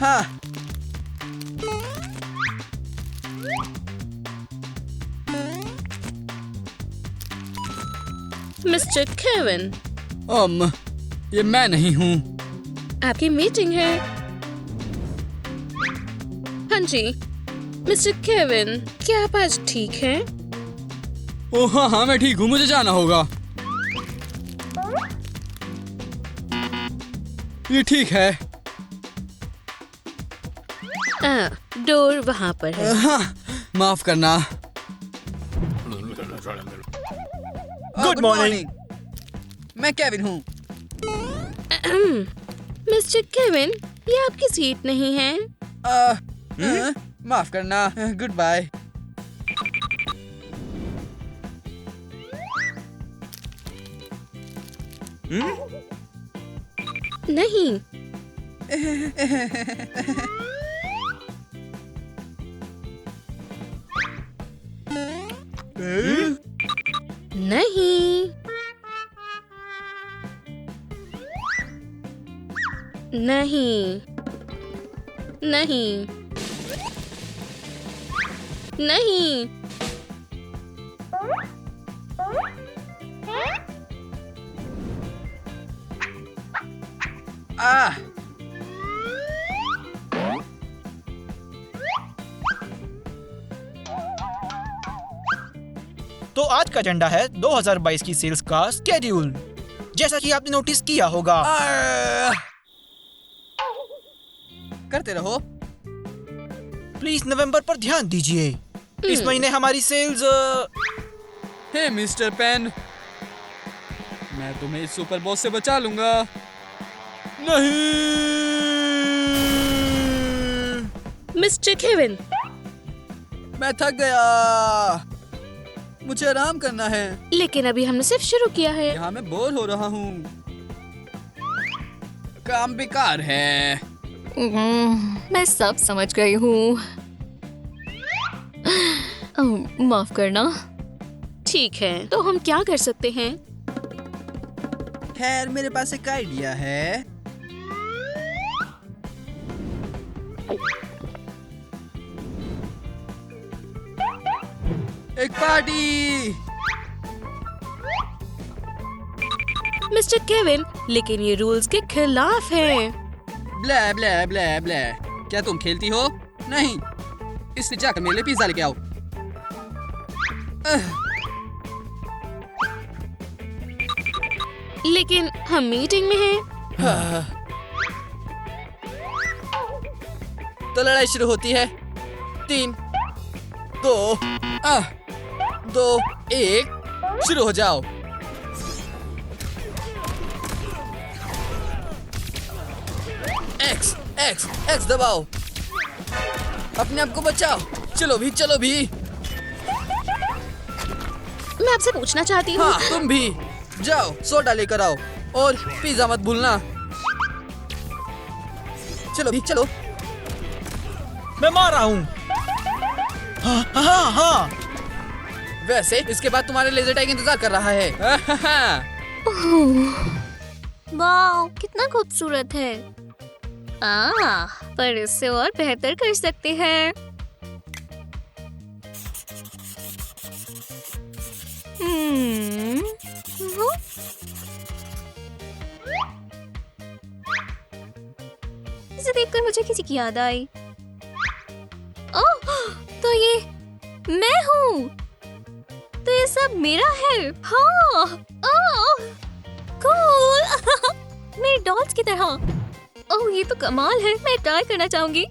हाँ।
मिस्टर केविन,
ये मैं नहीं हूँ।
आपकी मीटिंग है। हाँ जी, मिस्टर केविन, क्या आप आज ठीक हैं?
ओह हाँ हाँ मैं ठीक हूँ, मुझे जाना होगा। ये ठीक है।
डोर वहाँ पर है।
हाँ, माफ करना।
Good morning.
मैं केविन हूँ।
मिस्टर केविन, ये आपकी सीट नहीं है।
माफ करना। Goodbye.
नहीं, नहीं, नहीं, नहीं, नहीं।
आह,
तो आज का एजेंडा है 2022 की सेल्स का स्केड्यूल। जैसा कि आपने नोटिस किया होगा।
करते रहो।
प्लीज नवंबर पर ध्यान दीजिए। इस महीने हमारी सेल्स
हे मिस्टर पेन, मैं तुम्हें इस सुपर बॉस से बचा लूंगा। नहीं।
मिस्टर केविन,
मैं थक गया, मुझे आराम करना है।
लेकिन अभी हमने सिर्फ शुरू किया है।
यहाँ मैं बोर हो रहा हूँ। काम बेकार है।
मैं सब समझ गई हूँ। माफ करना।
ठीक है, तो हम क्या कर सकते हैं?
खैर मेरे पास एक आइडिया है। एक पार्टी।
मिस्टर केविन, लेकिन ये रूल्स के खिलाफ है।
ब्लै ब्लै ब्लै ब्लै। क्या तुम खेलती हो? नहीं। इसलिए जाकर मेरे लिए पिज्जा लेके आओ।
लेकिन हम मीटिंग में हैं।
तो लड़ाई शुरू होती है। 3, 2, 2, 1 शुरू हो जाओ। X X X दबाओ। अपने आप को बचाओ। चलो भी, चलो भी।
मैं आपसे पूछना चाहती हूँ।
हाँ, तुम भी जाओ, सोडा लेकर आओ और पिज्जा मत भूलना। चलो भी, चलो।
मैं मार रहा हूँ। हाँ हाँ हाँ।
वैसे इसके बाद तुम्हारे लेजर टैग इंतजार कर रहा है।
वाह, कितना खूबसूरत है। पर इससे और बेहतर कर सकते हैं। वो? इसे देखकर मुझे किसी की याद आई। ओह, तो ये मैं हूँ। तो ये सब मेरा है। हाँ, ओह, कूल। मेरी डॉल्स की तरह। ओह, ये तो कमाल है। मैं ट्राई करना चाहूंगी।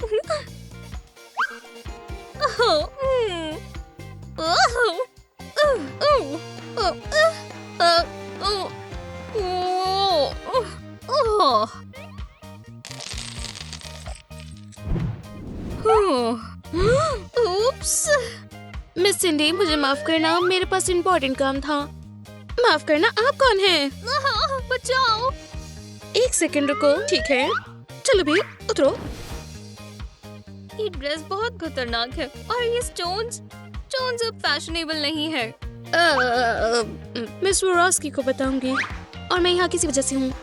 Oops. मिस सिंडी, मुझे माफ करना, मेरे पास इम्पोर्टेंट काम था। माफ करना, आप कौन हैं?
बचाओ।
1 सेकंड रुको। ठीक है, चलो भी उतरो।
ये ड्रेस बहुत खतरनाक है और ये स्टोन्स अब फैशनेबल नहीं है।
मिस वोरोस्की को बताऊंगी। और मैं यहाँ किसी वजह से हूँ।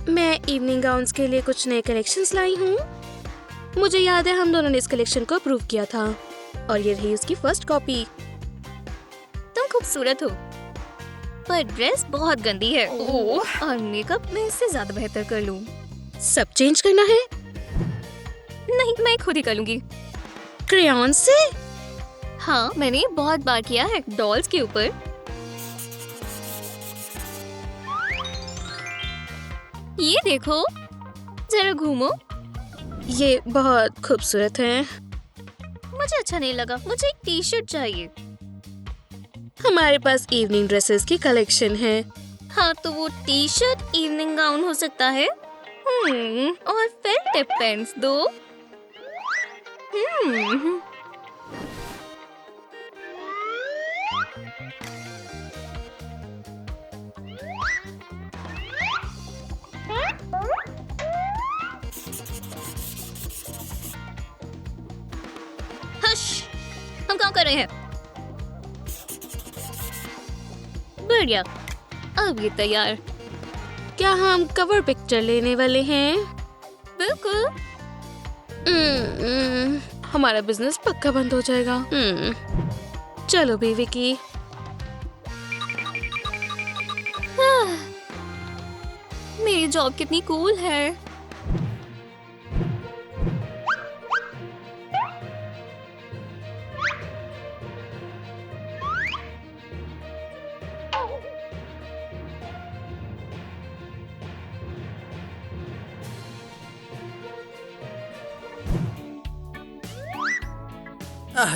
मैं इवनिंग गाउन्स के लिए कुछ नए कलेक्शंस लाई हूँ। मुझे याद है हम दोनों ने इस कलेक्शन को अप्रूव किया था और ये रही उसकी फर्स्ट कॉपी।
तुम खूबसूरत हो, पर ड्रेस बहुत गंदी है। और मेकअप मैं इससे ज्यादा बेहतर कर लूँ।
सब चेंज करना है?
नहीं, मैं खुद ही कर लूंगी।
क्रेयॉन से?
हाँ, मैंने बहुत बार किया है डॉल्स के ऊपर। ये देखो, जरा घूमो।
ये बहुत खूबसूरत है।
मुझे अच्छा नहीं लगा, मुझे एक टी शर्ट चाहिए।
हमारे पास इवनिंग ड्रेसेस की कलेक्शन है।
हाँ, तो वो टी शर्ट इवनिंग गाउन हो सकता है। और फिर टिप पेंस दो। हश, हम काम कर रहे हैं। बढ़िया, अब ये तैयार।
क्या हम कवर पिक्चर लेने वाले हैं?
बिल्कुल।
हमारा बिजनेस पक्का बंद हो जाएगा। चलो भी विकी।
मेरी जॉब कितनी कूल है।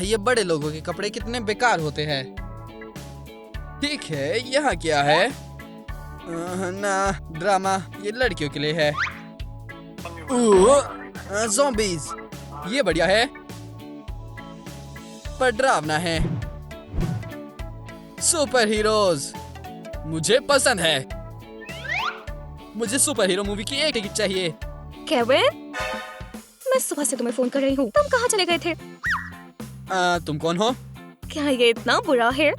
ये बड़े लोगों के कपड़े कितने बेकार होते हैं। ठीक है, यहाँ क्या है? ना, ड्रामा ये लड़कियों के लिए है। ज़ॉम्बीज़, ये बढ़िया है, पर डरावना है। सुपर हीरोज मुझे पसंद है। मुझे सुपर हीरो मूवी की एक टिकट चाहिए।
केविन, मैं सुबह से तुम्हें फोन कर रही हूँ। तुम कहाँ चले गए थे?
तुम कौन हो?
क्या ये इतना बुरा है?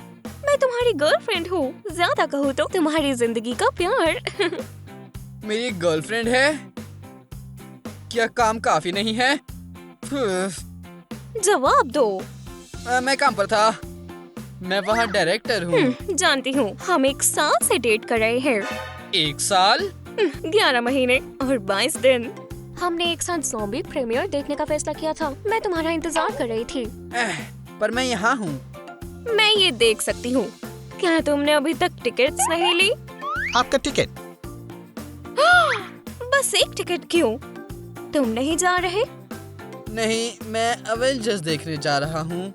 मैं तुम्हारी गर्लफ्रेंड हूँ। ज्यादा कहूँ तो तुम्हारी जिंदगी का प्यार।
मेरी गर्लफ्रेंड है? क्या काम काफी नहीं है?
जवाब दो।
मैं काम पर था। मैं वहाँ डायरेक्टर हूँ।
जानती हूँ। हम 1 साल से डेट कर रहे हैं।
1 साल?
11 महीने और 22 दिन। हमने एक साथ ज़ॉम्बी प्रीमियर देखने का फैसला किया था। मैं तुम्हारा इंतजार कर रही थी।
पर मैं यहाँ हूँ।
मैं ये देख सकती हूँ। क्या तुमने अभी तक टिकट्स नहीं ली?
आपका टिकट?
बस एक टिकट क्यों? तुम नहीं जा रहे?
नहीं, मैं अवेंजर्स देखने जा रहा हूँ।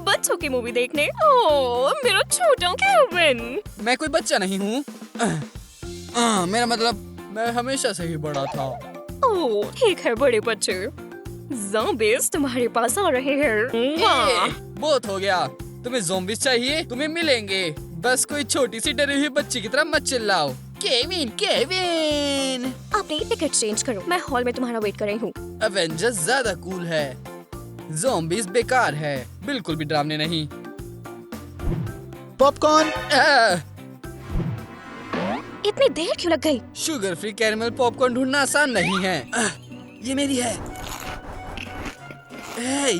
बच्चों की मूवी देखने? ओह, मेरा छोटा केविन।
मैं कोई बच्चा नहीं हूँ। मेरा मतलब मैं हमेशा से ही बड़ा था।
ओह, ठीक है बड़े बच्चे। ज़ॉम्बीज़ तुम्हारे पास आ रहे हैं।
बहुत हो गया। तुम्हें ज़ॉम्बीज़ चाहिए? तुम्हें मिलेंगे। बस कोई छोटी सी डरी हुई बच्ची की तरह मत चिल्लाओ। Kevin, Kevin.
अपनी टिकट चेंज करो। मैं हॉल में तुम्हारा वेट कर रही हूँ।
अवेंजर्स ज्यादा कूल है। ज़ॉम्बीज़ बेकार है, बिल्कुल भी डरावने नहीं।
पॉपकॉर्न।
इतनी देर क्यों लग गई?
शुगर फ्री कैरमल पॉपकॉर्न ढूंढना आसान नहीं है। ये मेरी है। हे,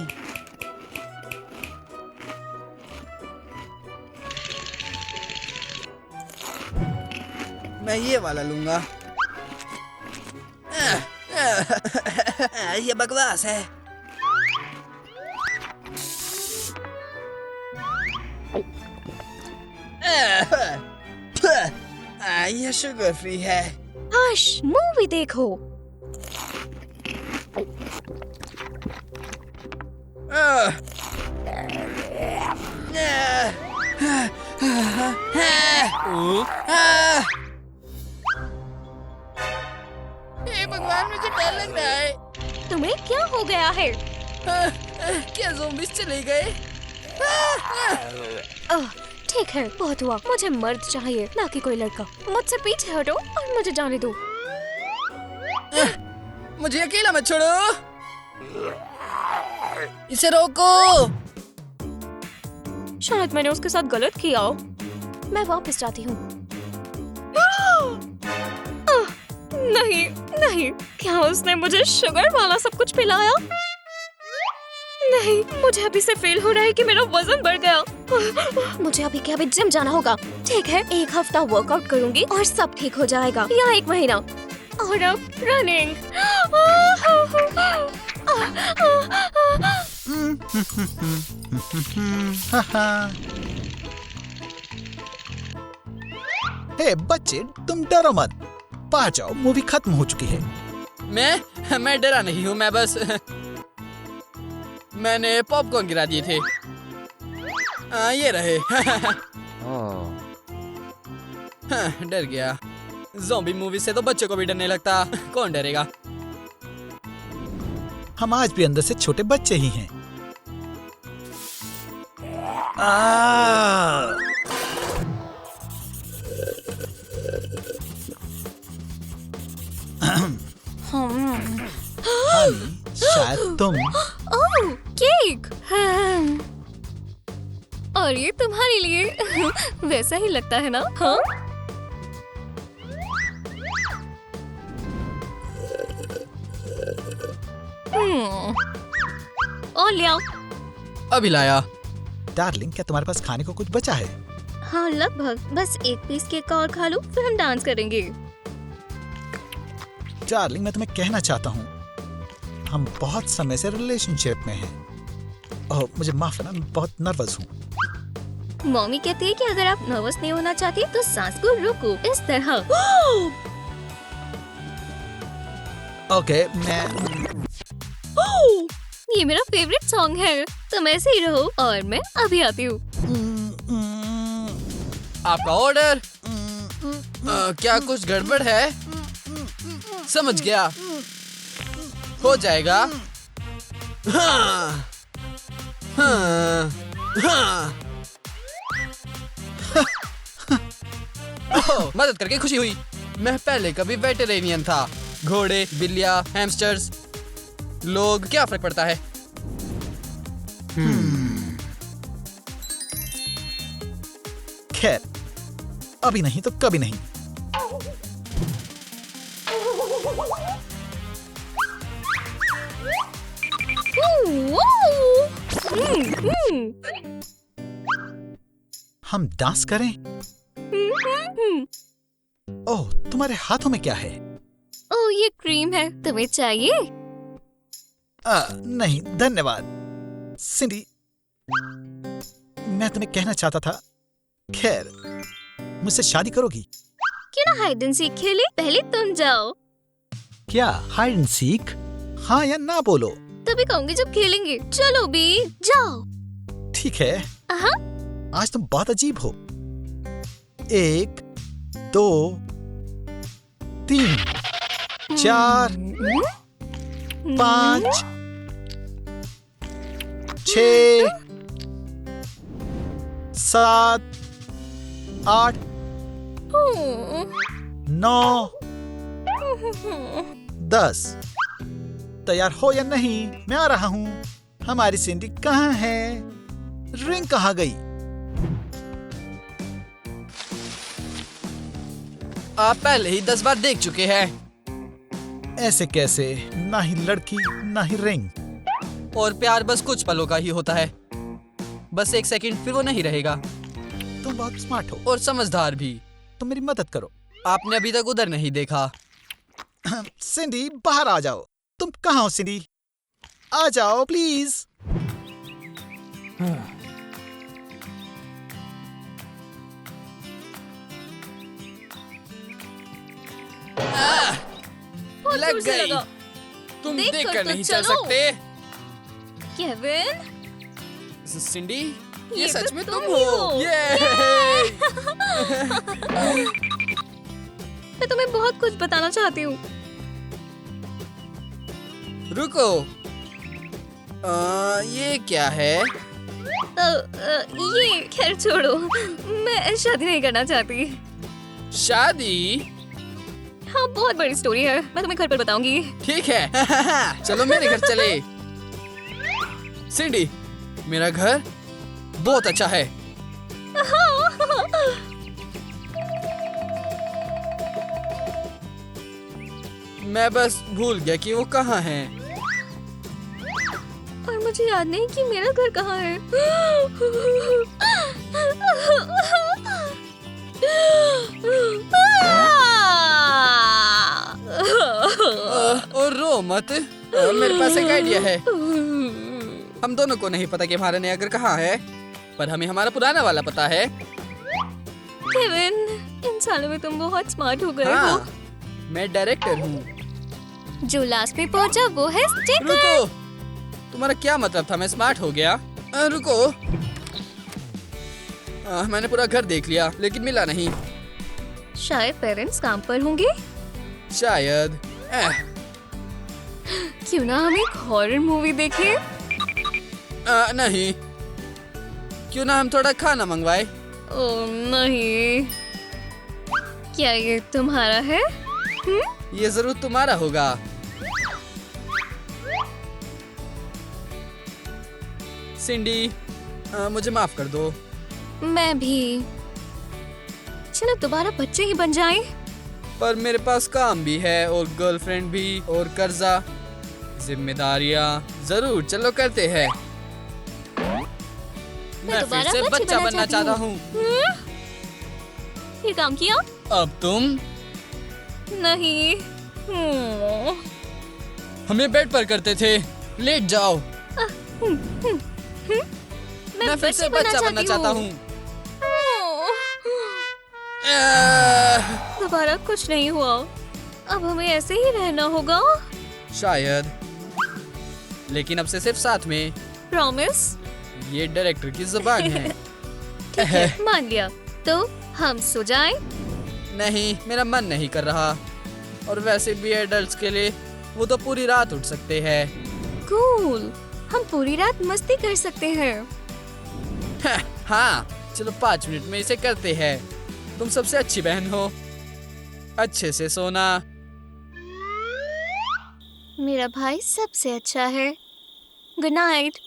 मैं ये वाला लूंगा। ये बकवास है। ये शुगर फ्री है।
हश, मूवी देखो।
हे भगवान, मुझे डर लग रहा है।
तुम्हें क्या हो गया है?
क्या ज़ॉम्बीज़ चले गए?
ठीक है, बहुत हुआ। मुझे मर्द चाहिए, ना कि कोई लड़का। मुझसे पीछे हटो और मुझे जाने दो।
मुझे अकेला मत छोड़ो। इसे रोको।
शायद मैंने उसके साथ गलत किया। मैं वापस जाती हूँ। नहीं, नहीं, क्या उसने मुझे शुगर वाला सब कुछ पिलाया? नहीं, मुझे अभी से फील हो रहा है कि मेरा वजन बढ़ गया। मुझे अभी के अभी जिम जाना होगा। ठीक है, 1 हफ्ता वर्कआउट करूंगी और सब ठीक हो जाएगा, या 1 महीना। और अब रनिंग।
हे बच्चे, तुम डरो मत। बाहर जाओ, मूवी खत्म हो चुकी है।
मैं डरा नहीं हूँ, मैं बस मैंने पॉपकॉर्न गिरा दिए थे। ये रहे। डर गया। ज़ॉम्बी मूवी से तो बच्चों को भी डरने लगता। कौन डरेगा?
हम आज भी अंदर से छोटे बच्चे ही हैं। हनी, शायद तुम।
ओह, केक। और ये तुम्हारे लिए। वैसा ही लगता है ना? हाँ? और ले आओ।
अभी लाया।
डार्लिंग, क्या तुम्हारे पास खाने को कुछ बचा है?
हाँ, लगभग। बस एक पीस केक का और खा लो, फिर हम डांस करेंगे।
डार्लिंग, मैं तुम्हें कहना चाहता हूँ, हम बहुत समय से रिलेशनशिप में हैं। ओह, मुझे माफ करना, मैं बहुत नर्वस हूँ।
मम्मी कहती है कि अगर आप नर्वस नहीं होना चाहती तो सांस को रोको, इस तरह।
ओके, मैं
ये मेरा फेवरेट सॉन्ग है। तुम ऐसे ही रहो और मैं अभी आती हूँ।
आपका ऑर्डर। क्या कुछ गड़बड़ है? समझ गया, हो जाएगा। हाँ, हाँ, हाँ। ओह, मदद करके खुशी हुई। मैं पहले कभी वेटेरियन था। घोड़े, बिल्लियाँ, हैमस्टर्स, लोग, क्या फर्क पड़ता है?
खैर, अभी नहीं तो कभी नहीं। हम डांस करें? ओह, तुम्हारे हाथों में क्या है?
ओह, ये क्रीम है। तुम्हें चाहिए?
नहीं धन्यवाद। सिंडी, मैं तुम्हें कहना चाहता था, खैर, मुझसे शादी करोगी?
क्यों ना हाइड एंड सीक खेले? पहले तुम जाओ।
क्या हाइड एंड सीक? हाँ या ना बोलो।
तभी कहूंगी जब खेलेंगे। चलो भी, जाओ।
ठीक है।
हाँ?
आज तुम बहुत अजीब हो। 1 2 3 4 5 6 7 8 9 10। तैयार हो या नहीं? मैं आ रहा हूँ। हमारी सिंडी कहाँ है? रिंग कहाँ गई?
आप पहले ही 10 बार देख चुके हैं।
ऐसे कैसे? ना ही लड़की ना ही रिंग।
और प्यार बस कुछ पलों का ही होता है। बस 1 सेकंड, फिर वो नहीं रहेगा।
तुम बहुत स्मार्ट हो
और समझदार भी।
तुम मेरी मदद करो।
आपने अभी तक उधर नहीं देखा।
सिंडी, बाहर आ जाओ। तुम कहाँ हो सिंडी? आ जाओ प्लीज।
लग
जोर से
गई।
लगाओ।
तुम
देख
देख
कर
कर
तो
नहीं चल
चलो।
सकते।
केविन,
सिंडी,
ये
ये सच
तो
में
तुम
तुम
ही
हो।
हो।
ये
मैं तुम्हें बहुत कुछ बताना चाहती हूँ।
रुको। ये क्या है?
ये खैर छोड़ो। मैं शादी नहीं करना चाहती।
शादी?
हाँ, बहुत बड़ी स्टोरी है। मैं तुम्हें घर पर बताऊंगी।
ठीक है। चलो मेरे घर चले। सिंडी, मेरा घर बहुत अच्छा है। मैं बस भूल गया कि वो कहाँ है।
और मुझे याद नहीं कि मेरा घर कहाँ है।
और रो मत। मेरे पास एक आइडिया है। हम दोनों को नहीं पता कि हमारा नया घर कहाँ है, पर हमें हमारा पुराना वाला पता है।
केविन, इन सालों में तुम बहुत स्मार्ट हो गए हो।
हाँ, मैं डायरेक्टर हूँ।
जो लास्ट में पहुंचा वो है स्टिकर।
रुको, तुम्हारा क्या मतलब था मैं स्मार्ट हो गया? रुको, मैंने पूरा घर देख लिया लेकिन मिला नहीं।
शायद पेरेंट्स काम पर होंगे।
शायद।
क्यों ना हम एक हॉरर मूवी देखें?
नहीं, क्यों ना हम थोड़ा खाना मंगवाए?
ओह नहीं, क्या ये तुम्हारा है?
ये जरूर तुम्हारा होगा। सिंडी, मुझे माफ कर दो।
मैं भी। चलो दोबारा बच्चे ही बन जाएं।
पर मेरे पास काम भी है और गर्लफ्रेंड भी और कर्जा, जिम्मेदारियां। जरूर, चलो करते हैं। मैं फिर
दोबारा
से
बच्ची
बच्चा
बनना
बनना
चाहती
चाहता हूँ।
ये काम किया?
अब तुम
नहीं।
हमें बेड पर करते थे। लेट जाओ। मैं फिर से बच्चा बनना चाहता हूँ।
दोबारा कुछ नहीं हुआ। अब हमें ऐसे ही रहना होगा।
शायद, लेकिन अब से सिर्फ साथ में।
प्रॉमिस?
ये डायरेक्टर की जुबान है।
ठीक है, मान लिया। तो हम सो जाएं?
नहीं, मेरा मन नहीं कर रहा। और वैसे भी एडल्ट्स के लिए वो तो पूरी रात उठ सकते हैं।
कूल, हम पूरी रात मस्ती कर सकते हैं।
हाँ, चलो 5 मिनट में इसे करते हैं। तुम सबसे अच्छी बहन हो। अच्छे से सोना।
मेरा भाई सबसे अच्छा है। Good night.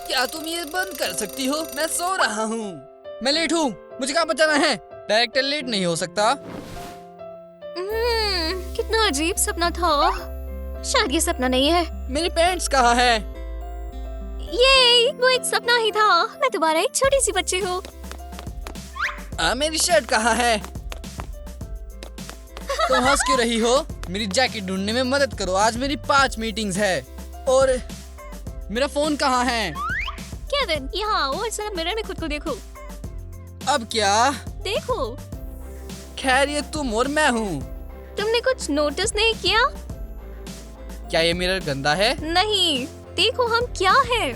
क्या तुम ये बंद कर सकती हो? मैं सो रहा हूँ। मैं लेट हूँ, मुझे कहाँ पर जाना है? डायरेक्टर लेट नहीं हो सकता।
कितना अजीब सपना था। शायद ये सपना नहीं है।
मेरी पैंट्स कहाँ है?
ये वो एक सपना ही था। मैं दोबारा एक छोटी सी बच्ची हूँ।
मेरी शर्ट कहाँ है? तुम हंस क्यों रही हो? मेरी जैकेट ढूंढने में मदद करो। आज मेरी 5 मीटिंग्स है। और मेरा फोन कहाँ है?
केविन, यहाँ आओ और जरा मिरर में खुद को देखो।
अब क्या?
देखो।
खैर, ये तुम और मैं हूँ।
तुमने कुछ नोटिस नहीं किया?
क्या ये मिरर गंदा है?
नहीं, देखो हम क्या है।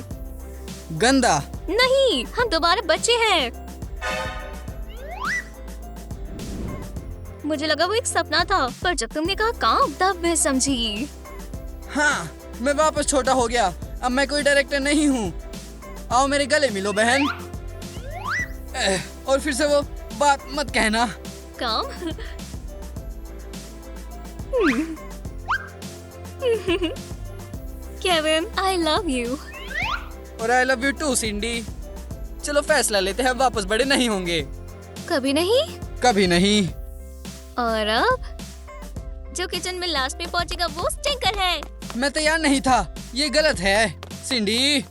गंदा?
नहीं, हम दोबारा बच्चे हैं। मुझे लगा वो एक सपना था, पर जब तुमने कहा काम, तब मैं समझी।
हाँ, मैं वापस छोटा हो गया। अब मैं कोई डायरेक्टर नहीं हूँ। आओ मेरे गले मिलो बहन। और फिर से वो बात मत कहना।
काम? Kevin, I love you.
और आई लव यू टू सिंडी। चलो फैसला लेते हैं, वापस बड़े नहीं होंगे।
कभी नहीं।
कभी नहीं।
और अब जो किचन में लास्ट में पहुंचेगा वो स्टिकर है।
मैं तैयार नहीं था। ये गलत है सिंडी।